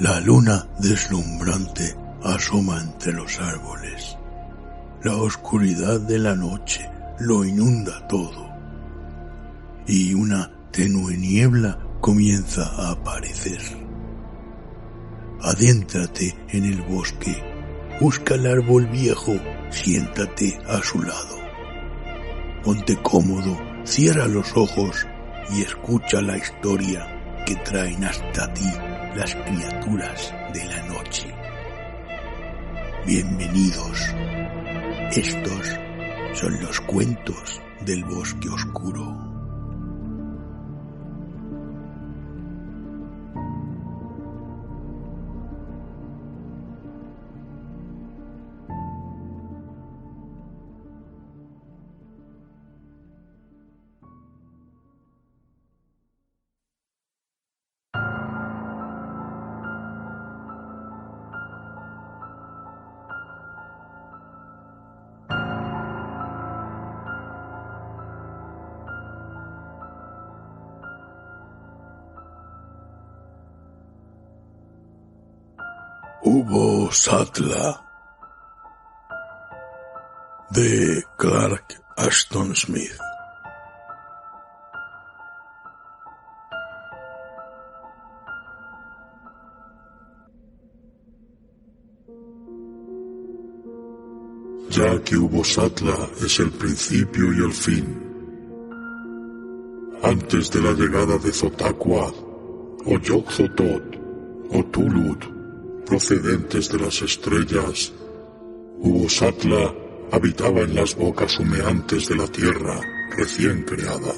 La luna deslumbrante asoma entre los árboles. La oscuridad de la noche lo inunda todo. Y una tenue niebla comienza a aparecer. Adéntrate en el bosque. Busca el árbol viejo. Siéntate a su lado. Ponte cómodo, cierra los ojos y escucha la historia que traen hasta ti las criaturas de la noche. Bienvenidos. Estos son los cuentos del bosque oscuro. Hubo Sattla, de Clark Ashton Smith. Ya que Hubo Sattla es el principio y el fin. Antes de la llegada de Xotaquath, o Yog-Sothoth, o Tulut, procedentes de las estrellas, Hubo Sattla habitaba en las bocas humeantes de la tierra recién creada.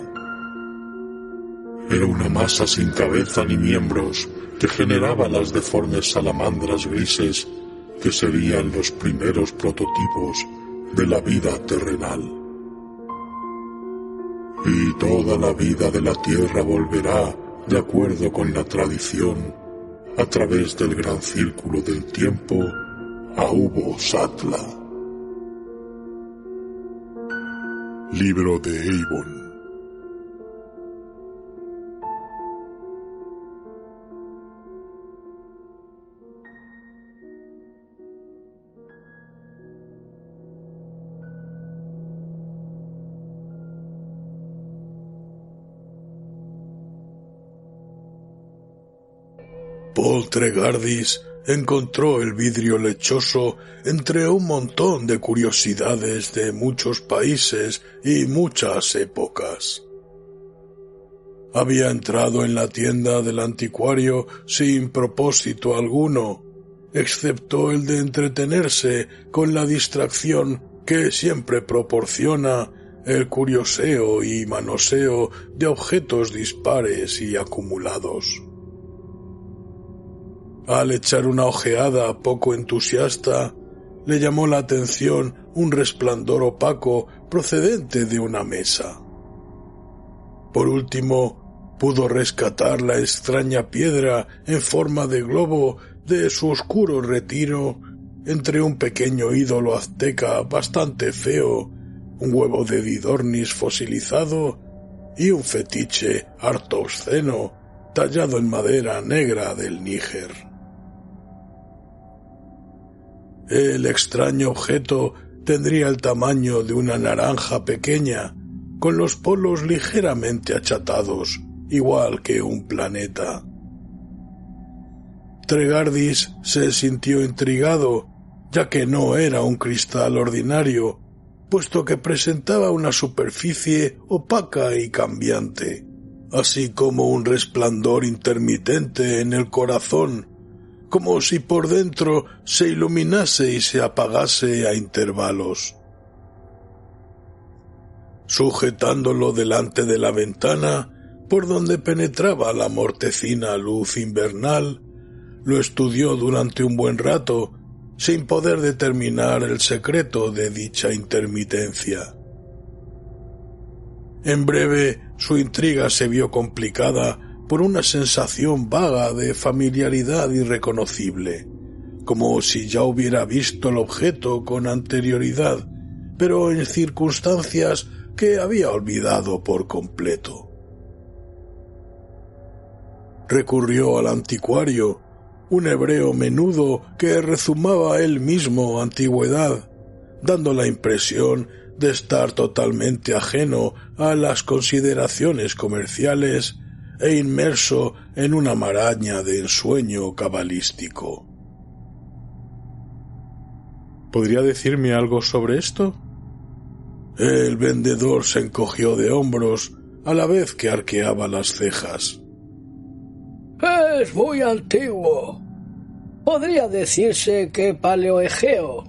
Era una masa sin cabeza ni miembros que generaba las deformes salamandras grises que serían los primeros prototipos de la vida terrenal. Y toda la vida de la tierra volverá, de acuerdo con la tradición, a través del gran círculo del tiempo, a Hubo Sattla. Libro de Eibon. Paul Tregardis encontró el vidrio lechoso entre un montón de curiosidades de muchos países y muchas épocas. Había entrado en la tienda del anticuario sin propósito alguno, excepto el de entretenerse con la distracción que siempre proporciona el curioseo y manoseo de objetos dispares y acumulados. Al echar una ojeada poco entusiasta, le llamó la atención un resplandor opaco procedente de una mesa. Por último, pudo rescatar la extraña piedra en forma de globo de su oscuro retiro entre un pequeño ídolo azteca bastante feo, un huevo de Didornis fosilizado y un fetiche harto obsceno tallado en madera negra del Níger. El extraño objeto tendría el tamaño de una naranja pequeña, con los polos ligeramente achatados, igual que un planeta. Tregardis se sintió intrigado, ya que no era un cristal ordinario, puesto que presentaba una superficie opaca y cambiante, así como un resplandor intermitente en el corazón, como si por dentro se iluminase y se apagase a intervalos. Sujetándolo delante de la ventana, por donde penetraba la mortecina luz invernal, lo estudió durante un buen rato, sin poder determinar el secreto de dicha intermitencia. En breve, su intriga se vio complicada por una sensación vaga de familiaridad irreconocible, como si ya hubiera visto el objeto con anterioridad, pero en circunstancias que había olvidado por completo. Recurrió al anticuario, un hebreo menudo que rezumaba él mismo antigüedad, dando la impresión de estar totalmente ajeno a las consideraciones comerciales e inmerso en una maraña de ensueño cabalístico. ¿Podría decirme algo sobre esto? El vendedor se encogió de hombros a la vez que arqueaba las cejas. Es muy antiguo. Podría decirse que paleoegeo.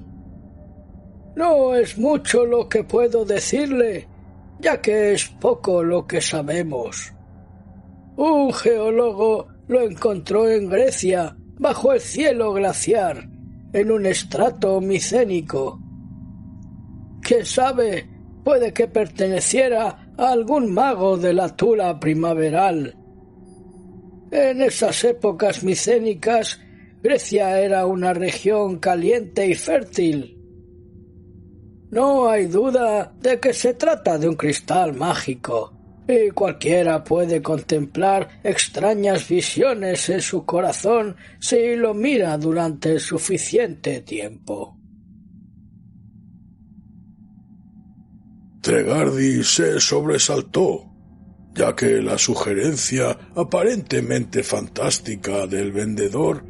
No es mucho lo que puedo decirle, ya que es poco lo que sabemos. Un geólogo lo encontró en Grecia, bajo el cielo glaciar, en un estrato micénico. ¿Quién sabe? Puede que perteneciera a algún mago de la Tula primaveral. En esas épocas micénicas, Grecia era una región caliente y fértil. No hay duda de que se trata de un cristal mágico, y cualquiera puede contemplar extrañas visiones en su corazón si lo mira durante suficiente tiempo. Tregardi se sobresaltó, ya que la sugerencia aparentemente fantástica del vendedor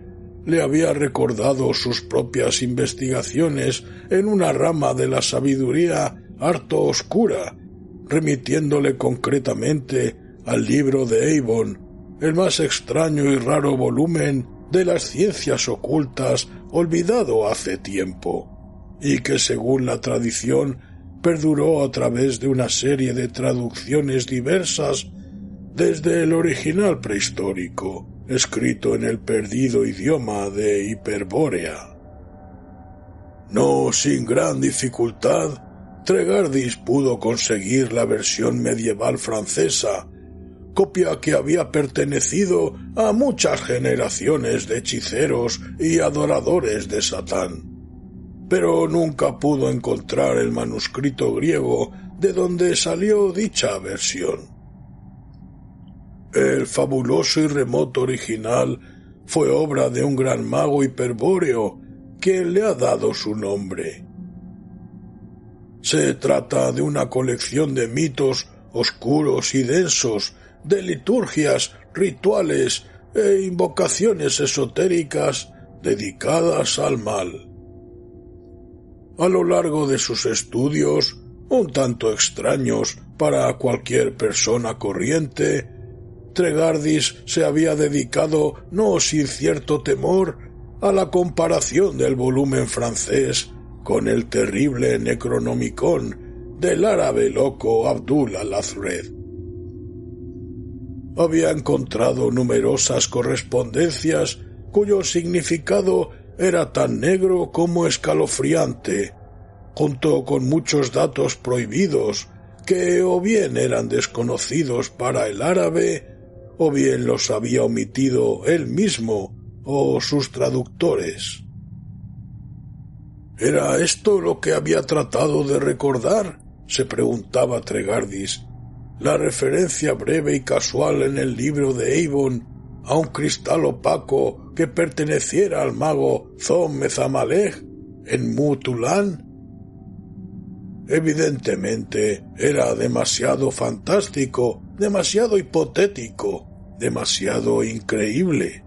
le había recordado sus propias investigaciones en una rama de la sabiduría harto oscura, remitiéndole concretamente al libro de Eibon, el más extraño y raro volumen de las ciencias ocultas olvidado hace tiempo, y que según la tradición perduró a través de una serie de traducciones diversas desde el original prehistórico, escrito en el perdido idioma de Hiperbórea. No sin gran dificultad, Tregardis pudo conseguir la versión medieval francesa, copia que había pertenecido a muchas generaciones de hechiceros y adoradores de Satán, pero nunca pudo encontrar el manuscrito griego de donde salió dicha versión. El fabuloso y remoto original fue obra de un gran mago hiperbóreo, quien le ha dado su nombre. Se trata de una colección de mitos oscuros y densos, de liturgias, rituales e invocaciones esotéricas dedicadas al mal. A lo largo de sus estudios, un tanto extraños para cualquier persona corriente, Tregardis se había dedicado, no sin cierto temor, a la comparación del volumen francés con el terrible Necronomicon del árabe loco Abdul al-Azred. Había encontrado numerosas correspondencias cuyo significado era tan negro como escalofriante, junto con muchos datos prohibidos que o bien eran desconocidos para el árabe o bien los había omitido él mismo o sus traductores. ¿Era esto lo que había tratado de recordar?, se preguntaba Tregardis. La referencia breve y casual en el libro de Eibon a un cristal opaco que perteneciera al mago Zom-Mezamalej en Mutulán. Evidentemente era demasiado fantástico, demasiado hipotético, demasiado increíble.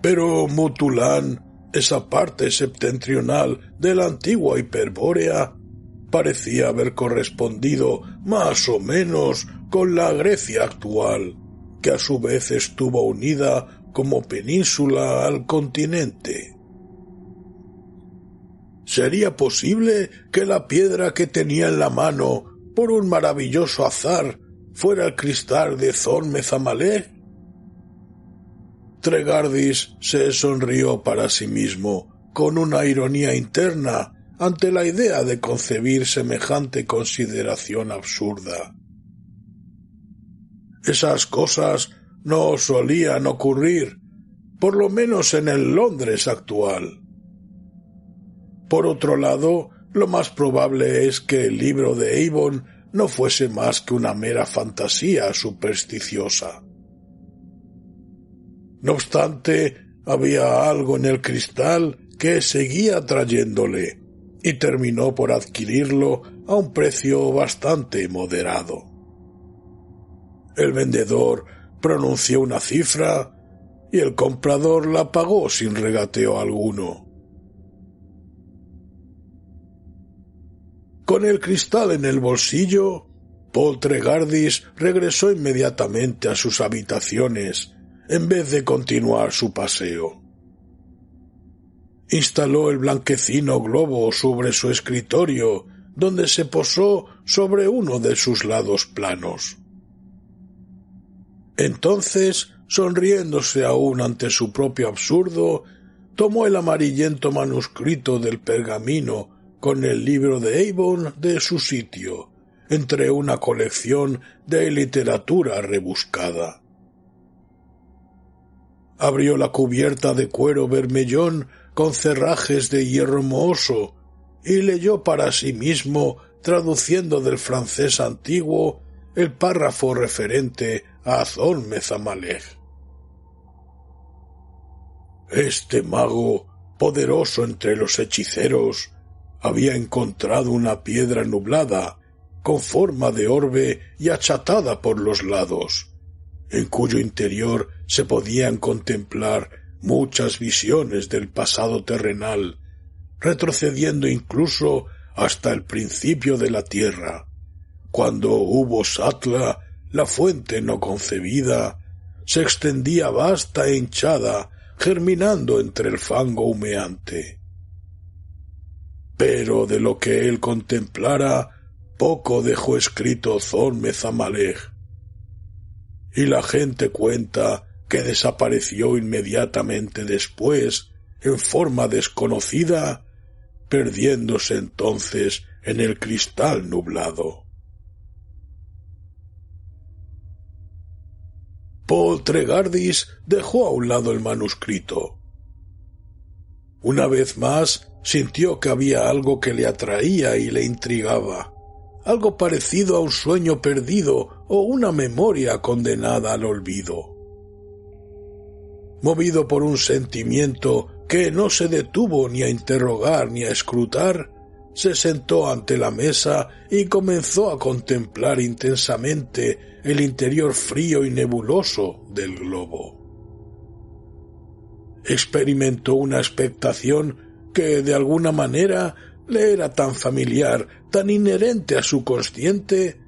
Pero Mutulán, esa parte septentrional de la antigua Hiperbórea, parecía haber correspondido más o menos con la Grecia actual, que a su vez estuvo unida como península al continente. ¿Sería posible que la piedra que tenía en la mano, por un maravilloso azar, fuera el cristal de Zom-Mezamalej? Tregardis se sonrió para sí mismo, con una ironía interna, ante la idea de concebir semejante consideración absurda. Esas cosas no solían ocurrir, por lo menos en el Londres actual. Por otro lado, lo más probable es que el libro de Eibon no fuese más que una mera fantasía supersticiosa. No obstante, había algo en el cristal que seguía atrayéndole, y terminó por adquirirlo a un precio bastante moderado. El vendedor pronunció una cifra y el comprador la pagó sin regateo alguno. Con el cristal en el bolsillo, Paul Trégardis regresó inmediatamente a sus habitaciones en vez de continuar su paseo. Instaló el blanquecino globo sobre su escritorio, donde se posó sobre uno de sus lados planos. Entonces, sonriéndose aún ante su propio absurdo, tomó el amarillento manuscrito del pergamino con el libro de Avon de su sitio, entre una colección de literatura rebuscada. Abrió la cubierta de cuero bermellón con cerrajes de hierro mohoso y leyó para sí mismo, traduciendo del francés antiguo, el párrafo referente a Azón Mezamalej. Este mago, poderoso entre los hechiceros, había encontrado una piedra nublada, con forma de orbe y achatada por los lados, en cuyo interior se podían contemplar muchas visiones del pasado terrenal, retrocediendo incluso hasta el principio de la tierra, cuando Hubo-Satla, la fuente no concebida, se extendía vasta e hinchada, germinando entre el fango humeante. Pero de lo que él contemplara, poco dejó escrito Zon Mezamalej, y la gente cuenta que desapareció inmediatamente después, en forma desconocida, perdiéndose entonces en el cristal nublado. Paul Trégardis dejó a un lado el manuscrito. Una vez más sintió que había algo que le atraía y le intrigaba, algo parecido a un sueño perdido o una memoria condenada al olvido. Movido por un sentimiento que no se detuvo ni a interrogar ni a escrutar, se sentó ante la mesa y comenzó a contemplar intensamente el interior frío y nebuloso del globo. Experimentó una expectación que de alguna manera le era tan familiar, tan inherente a su consciente,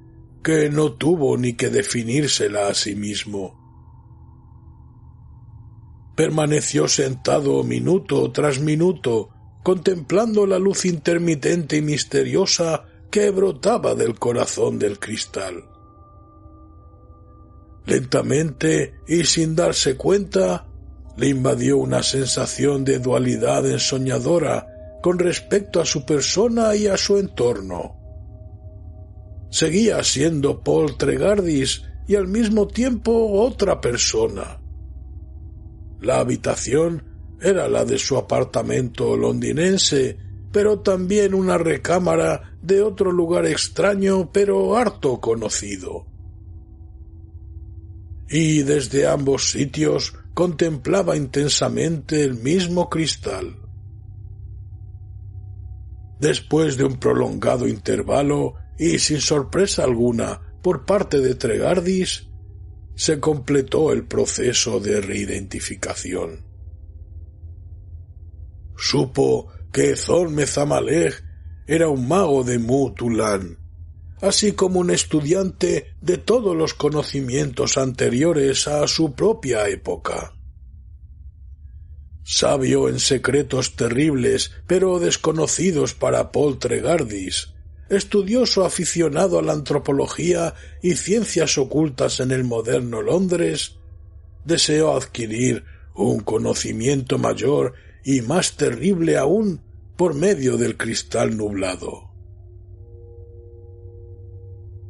que no tuvo ni que definírsela a sí mismo. Permaneció sentado minuto tras minuto, contemplando la luz intermitente y misteriosa que brotaba del corazón del cristal. Lentamente y sin darse cuenta, le invadió una sensación de dualidad ensoñadora con respecto a su persona y a su entorno. Seguía siendo Paul Trégardis y al mismo tiempo otra persona. La habitación era la de su apartamento londinense, pero también una recámara de otro lugar extraño pero harto conocido. Y desde ambos sitios contemplaba intensamente el mismo cristal. Después de un prolongado intervalo y sin sorpresa alguna por parte de Trégardis, se completó el proceso de reidentificación. Supo que Zon Mezamalej era un mago de Mu-Tulan, así como un estudiante de todos los conocimientos anteriores a su propia época. Sabio en secretos terribles pero desconocidos para Paul Trégardis, estudioso aficionado a la antropología y ciencias ocultas en el moderno Londres, deseó adquirir un conocimiento mayor y más terrible aún por medio del cristal nublado.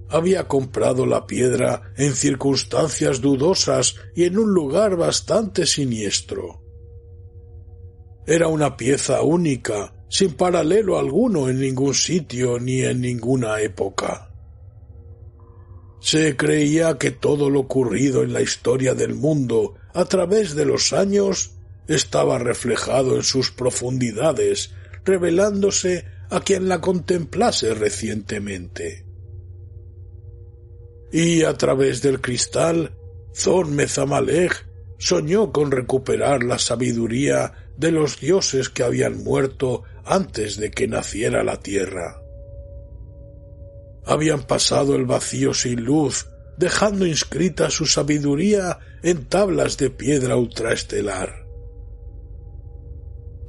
Había comprado la piedra en circunstancias dudosas y en un lugar bastante siniestro. Era una pieza única, sin paralelo alguno en ningún sitio ni en ninguna época. Se creía que todo lo ocurrido en la historia del mundo a través de los años, estaba reflejado en sus profundidades, revelándose a quien la contemplase recientemente. Y a través del cristal, Thon-Methamalech soñó con recuperar la sabiduría de los dioses que habían muerto antes de que naciera la tierra. Habían pasado el vacío sin luz, dejando inscrita su sabiduría en tablas de piedra ultraestelar.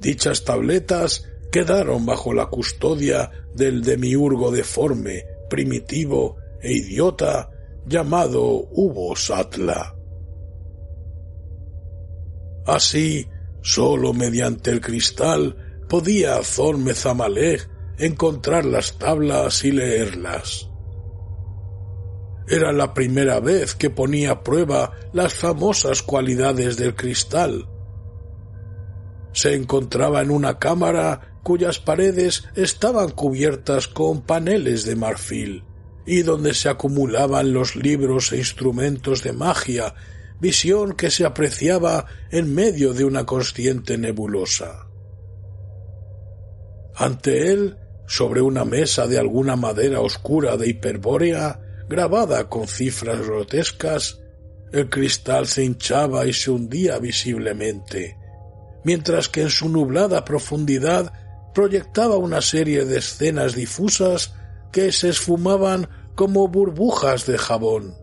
Dichas tabletas quedaron bajo la custodia del demiurgo deforme, primitivo e idiota llamado Ubbo-Satla. Así, sólo mediante el cristal podía Thon-Methamalech encontrar las tablas y leerlas. Era la primera vez que ponía a prueba las famosas cualidades del cristal. Se encontraba en una cámara cuyas paredes estaban cubiertas con paneles de marfil y donde se acumulaban los libros e instrumentos de magia, visión que se apreciaba en medio de una consciente nebulosa. Ante él, sobre una mesa de alguna madera oscura de hiperbórea, grabada con cifras grotescas, el cristal se hinchaba y se hundía visiblemente, mientras que en su nublada profundidad proyectaba una serie de escenas difusas que se esfumaban como burbujas de jabón.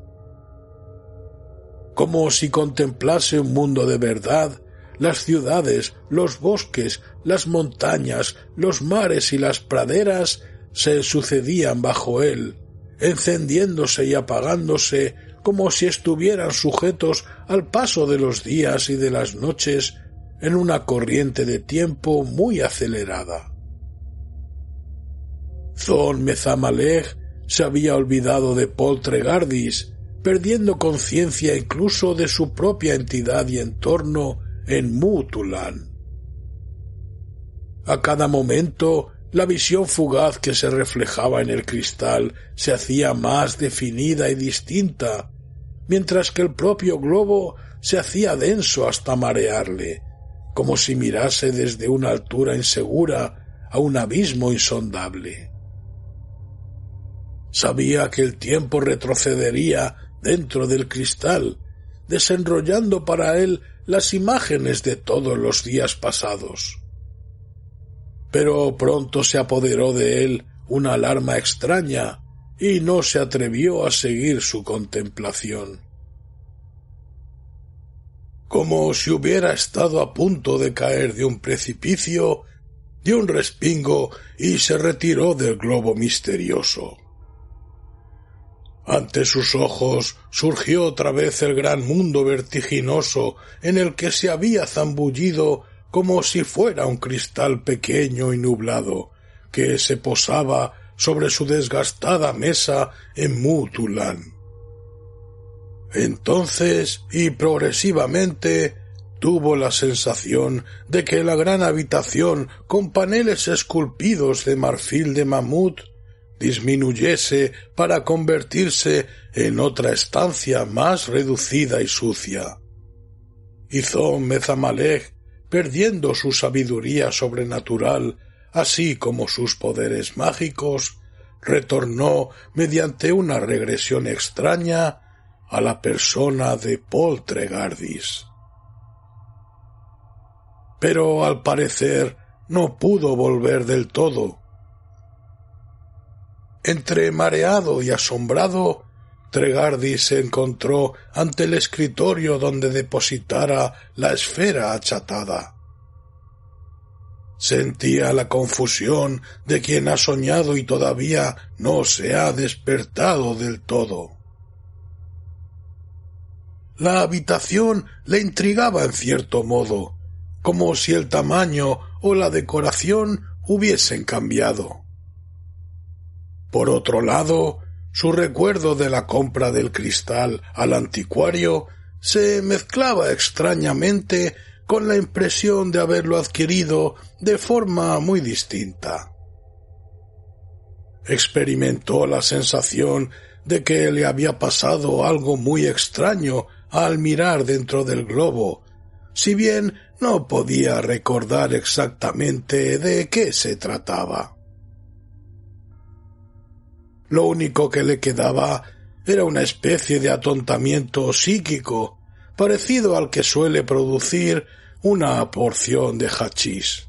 Como si contemplase un mundo de verdad, las ciudades, los bosques, las montañas, los mares y las praderas se sucedían bajo él, encendiéndose y apagándose como si estuvieran sujetos al paso de los días y de las noches en una corriente de tiempo muy acelerada. Thon-Methamalech se había olvidado de Poltregardis, perdiendo conciencia incluso de su propia entidad y entorno en Mu-Tulan. A cada momento, la visión fugaz que se reflejaba en el cristal se hacía más definida y distinta, mientras que el propio globo se hacía denso hasta marearle, como si mirase desde una altura insegura a un abismo insondable. Sabía que el tiempo retrocedería dentro del cristal, desenrollando para él las imágenes de todos los días pasados. Pero pronto se apoderó de él una alarma extraña y no se atrevió a seguir su contemplación. Como si hubiera estado a punto de caer de un precipicio, dio un respingo y se retiró del globo misterioso. Ante sus ojos surgió otra vez el gran mundo vertiginoso en el que se había zambullido como si fuera un cristal pequeño y nublado que se posaba sobre su desgastada mesa en Mu-Tulan. Entonces, y progresivamente, tuvo la sensación de que la gran habitación con paneles esculpidos de marfil de mamut disminuyese para convertirse en otra estancia más reducida y sucia. Y Thon-Methamalech, perdiendo su sabiduría sobrenatural, así como sus poderes mágicos, retornó mediante una regresión extraña a la persona de Poltregardis. Pero al parecer no pudo volver del todo. Entre mareado y asombrado, Tregardis se encontró ante el escritorio donde depositara la esfera achatada. Sentía la confusión de quien ha soñado y todavía no se ha despertado del todo. La habitación le intrigaba en cierto modo, como si el tamaño o la decoración hubiesen cambiado. Por otro lado, su recuerdo de la compra del cristal al anticuario se mezclaba extrañamente con la impresión de haberlo adquirido de forma muy distinta. Experimentó la sensación de que le había pasado algo muy extraño al mirar dentro del globo, si bien no podía recordar exactamente de qué se trataba. Lo único que le quedaba era una especie de atontamiento psíquico, parecido al que suele producir una porción de hachís.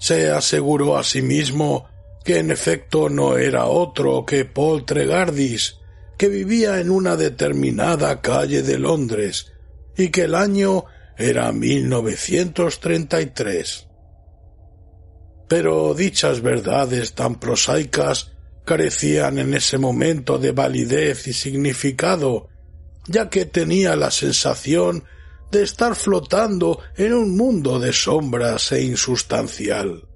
Se aseguró a sí mismo que en efecto no era otro que Paul Tregardis, que vivía en una determinada calle de Londres y que el año era 1933. Pero dichas verdades tan prosaicas carecían en ese momento de validez y significado, ya que tenía la sensación de estar flotando en un mundo de sombras e insustancial.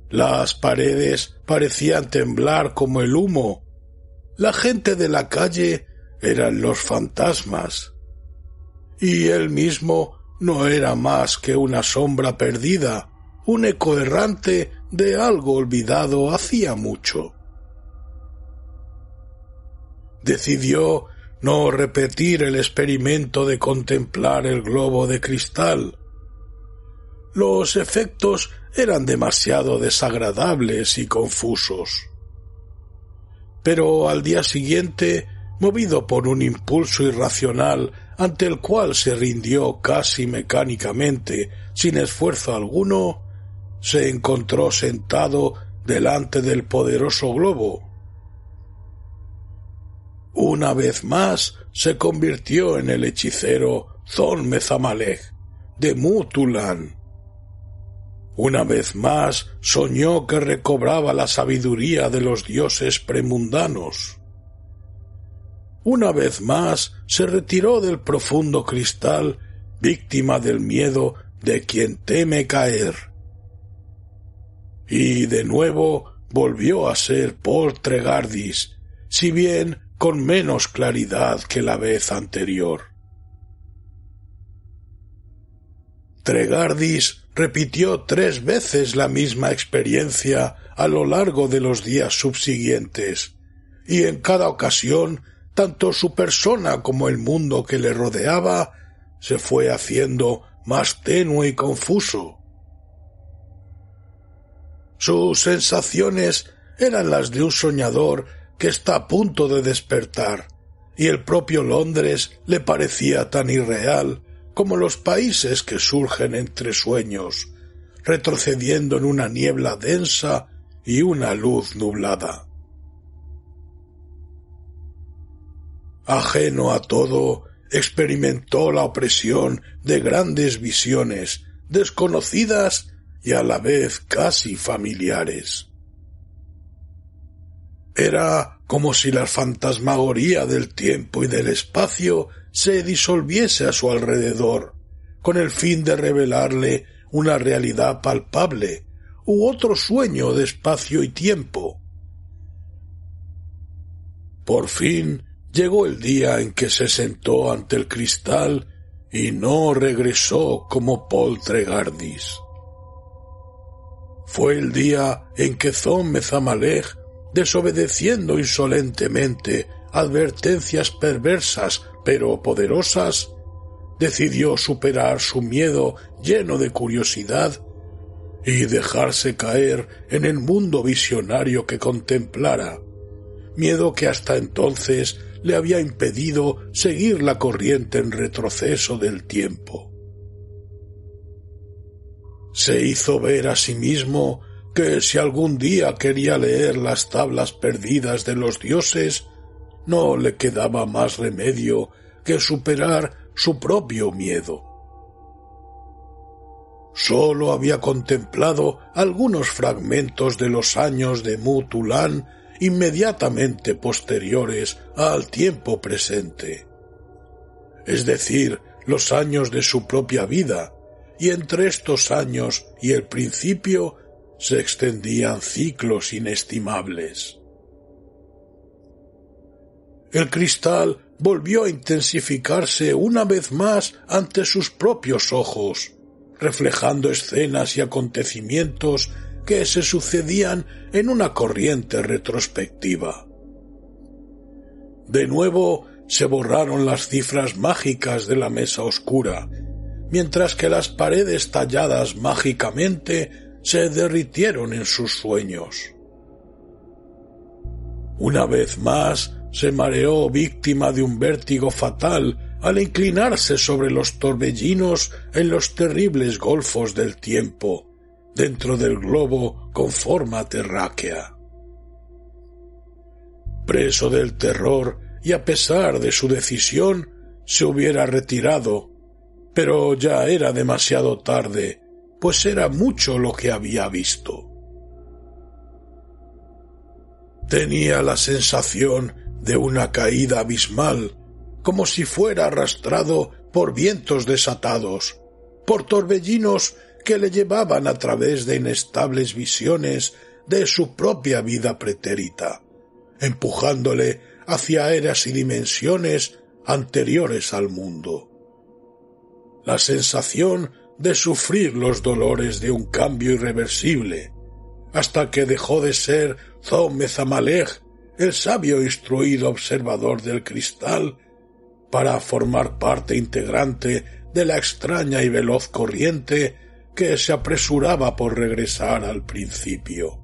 Las paredes parecían temblar como el humo. La gente de la calle eran los fantasmas. Y él mismo no era más que una sombra perdida, un eco errante de algo olvidado hacía mucho. Decidió no repetir el experimento de contemplar el globo de cristal. Los efectos eran demasiado desagradables y confusos. Pero al día siguiente, movido por un impulso irracional ante el cual se rindió casi mecánicamente, sin esfuerzo alguno, se encontró sentado delante del poderoso globo. Una vez más se convirtió en el hechicero Thon-Methamalech de Mu-Tulan. Una vez más soñó que recobraba la sabiduría de los dioses premundanos. Una vez más se retiró del profundo cristal, víctima del miedo de quien teme caer. Y de nuevo volvió a ser Paul Tregardis, si bien con menos claridad que la vez anterior. Tregardis repitió 3 veces la misma experiencia a lo largo de los días subsiguientes, y en cada ocasión tanto su persona como el mundo que le rodeaba se fue haciendo más tenue y confuso. Sus sensaciones eran las de un soñador que está a punto de despertar, y el propio Londres le parecía tan irreal como los países que surgen entre sueños, retrocediendo en una niebla densa y una luz nublada. Ajeno a todo, experimentó la opresión de grandes visiones, desconocidas y a la vez casi familiares. Era como si la fantasmagoría del tiempo y del espacio se disolviese a su alrededor, con el fin de revelarle una realidad palpable u otro sueño de espacio y tiempo. Por fin llegó el día en que se sentó ante el cristal y no regresó como Paul Tregardis. Fue el día en que Thon-Methamalech, desobedeciendo insolentemente advertencias perversas pero poderosas, decidió superar su miedo lleno de curiosidad y dejarse caer en el mundo visionario que contemplara, miedo que hasta entonces le había impedido seguir la corriente en retroceso del tiempo. Se hizo ver a sí mismo que si algún día quería leer las tablas perdidas de los dioses, no le quedaba más remedio que superar su propio miedo. Sólo había contemplado algunos fragmentos de los años de Mu-Tulan inmediatamente posteriores al tiempo presente, es decir, los años de su propia vida, y entre estos años y el principio se extendían ciclos inestimables. El cristal volvió a intensificarse una vez más ante sus propios ojos, reflejando escenas y acontecimientos que se sucedían en una corriente retrospectiva. De nuevo se borraron las cifras mágicas de la mesa oscura, mientras que las paredes talladas mágicamente se derritieron en sus sueños. Una vez más se mareó víctima de un vértigo fatal al inclinarse sobre los torbellinos en los terribles golfos del tiempo, dentro del globo con forma terráquea. Preso del terror y a pesar de su decisión, se hubiera retirado, pero ya era demasiado tarde, pues era mucho lo que había visto. Tenía la sensación de una caída abismal, como si fuera arrastrado por vientos desatados, por torbellinos que le llevaban a través de inestables visiones de su propia vida pretérita, empujándole hacia eras y dimensiones anteriores al mundo. La sensación de sufrir los dolores de un cambio irreversible, hasta que dejó de ser Zom-Mezamalej, el sabio instruido observador del cristal, para formar parte integrante de la extraña y veloz corriente que se apresuraba por regresar al principio.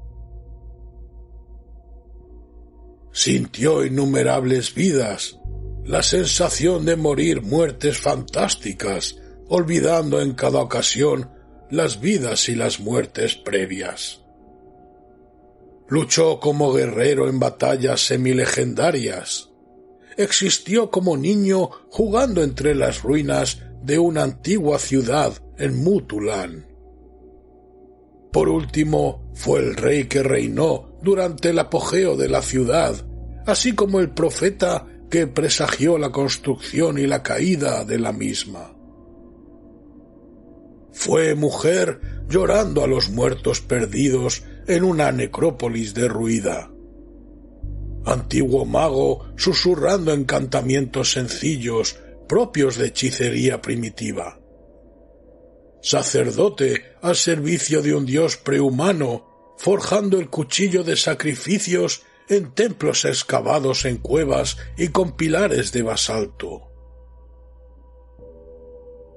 Sintió innumerables vidas, la sensación de morir muertes fantásticas, olvidando en cada ocasión las vidas y las muertes previas. Luchó como guerrero en batallas semilegendarias. Existió como niño jugando entre las ruinas de una antigua ciudad en Mutulan. Por último, fue el rey que reinó durante el apogeo de la ciudad, así como el profeta que presagió la construcción y la caída de la misma. Fue mujer llorando a los muertos perdidos en una necrópolis derruida. Antiguo mago susurrando encantamientos sencillos propios de hechicería primitiva. Sacerdote al servicio de un dios prehumano, forjando el cuchillo de sacrificios en templos excavados en cuevas y con pilares de basalto.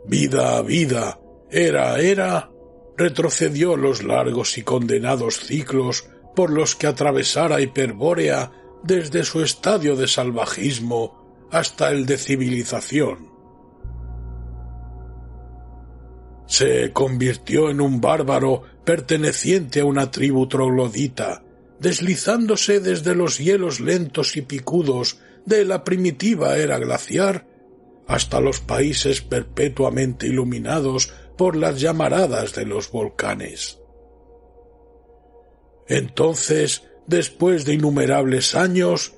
Vida a vida, era a era, retrocedió los largos y condenados ciclos por los que atravesara Hiperbórea desde su estadio de salvajismo hasta el de civilización. Se convirtió en un bárbaro perteneciente a una tribu troglodita, deslizándose desde los hielos lentos y picudos de la primitiva era glaciar hasta los países perpetuamente iluminados por las llamaradas de los volcanes. Entonces, después de innumerables años,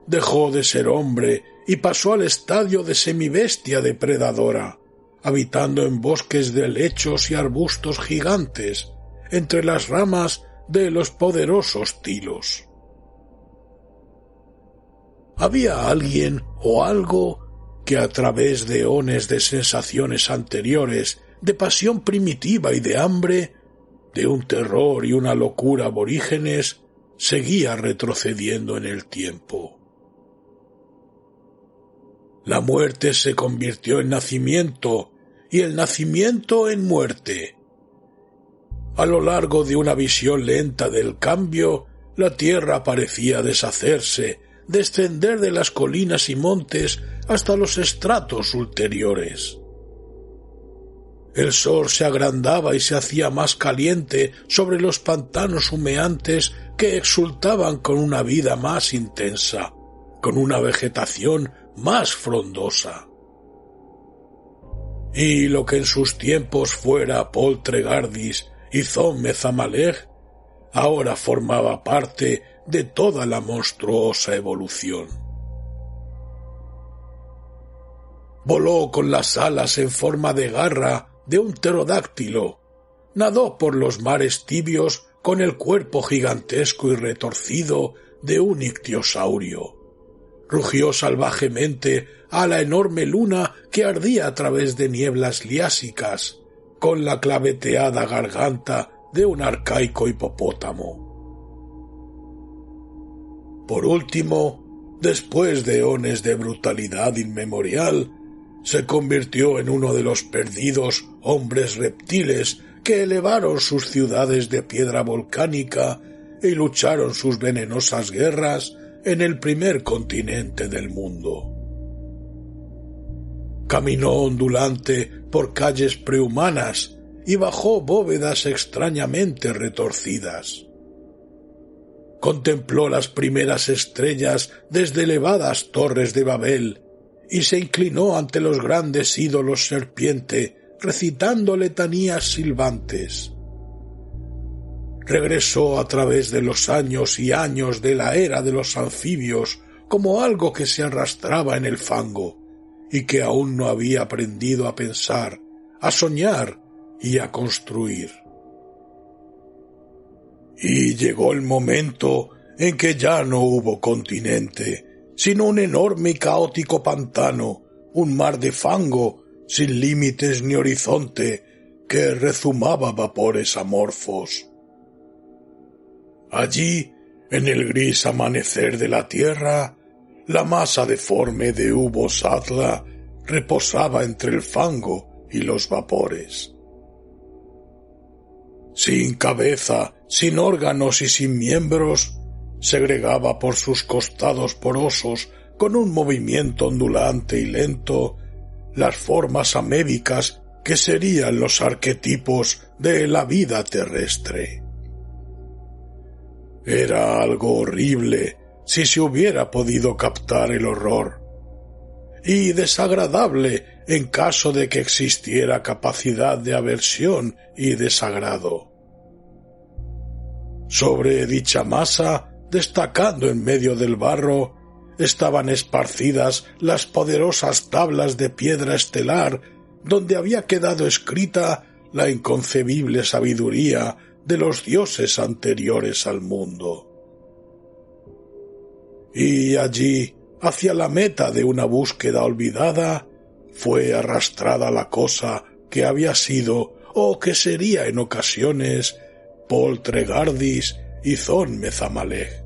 dejó de ser hombre y pasó al estadio de semibestia depredadora, habitando en bosques de helechos y arbustos gigantes, entre las ramas de los poderosos tilos. Había alguien o algo que a través de eones de sensaciones anteriores, de pasión primitiva y de hambre, de un terror y una locura aborígenes, seguía retrocediendo en el tiempo. La muerte se convirtió en nacimiento y el nacimiento en muerte. A lo largo de una visión lenta del cambio, la tierra parecía deshacerse, descender de las colinas y montes hasta los estratos ulteriores. El sol se agrandaba y se hacía más caliente sobre los pantanos humeantes que exultaban con una vida más intensa, con una vegetación más frondosa. Y lo que en sus tiempos fuera Poltregardis y Zom-Mezamalej, ahora formaba parte de toda la monstruosa evolución. Voló con las alas en forma de garra de un pterodáctilo, nadó por los mares tibios con el cuerpo gigantesco y retorcido de un ictiosaurio, rugió salvajemente a la enorme luna que ardía a través de nieblas liásicas, con la claveteada garganta de un arcaico hipopótamo. Por último, después de eones de brutalidad inmemorial, se convirtió en uno de los perdidos hombres reptiles que elevaron sus ciudades de piedra volcánica y lucharon sus venenosas guerras en el primer continente del mundo. Caminó ondulante por calles prehumanas y bajó bóvedas extrañamente retorcidas. Contempló las primeras estrellas desde elevadas torres de Babel y se inclinó ante los grandes ídolos serpiente, recitando letanías silbantes. Regresó a través de los años y años de la era de los anfibios como algo que se arrastraba en el fango y que aún no había aprendido a pensar, a soñar y a construir. Y llegó el momento en que ya no hubo continente, sino un enorme y caótico pantano, un mar de fango, sin límites ni horizonte, que rezumaba vapores amorfos. Allí, en el gris amanecer de la tierra, la masa deforme de Ubosatla reposaba entre el fango y los vapores. Sin cabeza, sin órganos y sin miembros, segregaba por sus costados porosos, con un movimiento ondulante y lento, las formas amébicas que serían los arquetipos de la vida terrestre. Era algo horrible si se hubiera podido captar el horror, y desagradable en caso de que existiera capacidad de aversión y desagrado. Sobre dicha masa, destacando en medio del barro, estaban esparcidas las poderosas tablas de piedra estelar donde había quedado escrita la inconcebible sabiduría de los dioses anteriores al mundo. Y allí, hacia la meta de una búsqueda olvidada, fue arrastrada la cosa que había sido o que sería en ocasiones Poltregardis y Zon Mezamalej.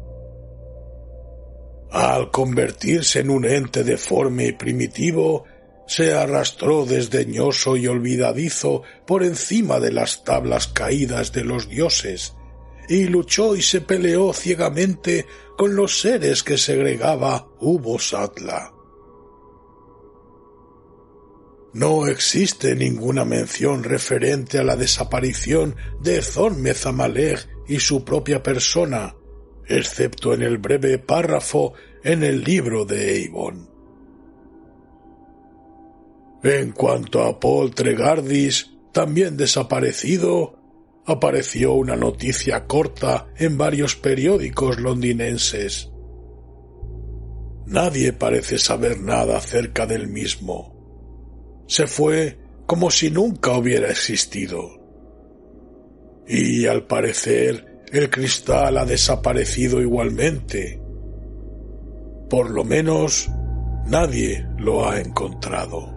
Al convertirse en un ente deforme y primitivo, se arrastró desdeñoso y olvidadizo por encima de las tablas caídas de los dioses, y luchó y se peleó ciegamente con los seres que segregaba Ubosatla. No existe ninguna mención referente a la desaparición de Zon Mezamalej y su propia persona, excepto en el breve párrafo en el libro de Eivon. En cuanto a Poltregardis, también desaparecido, apareció una noticia corta en varios periódicos londinenses. Nadie parece saber nada acerca del mismo. Se fue como si nunca hubiera existido. Y al parecer el cristal ha desaparecido igualmente. Por lo menos nadie lo ha encontrado.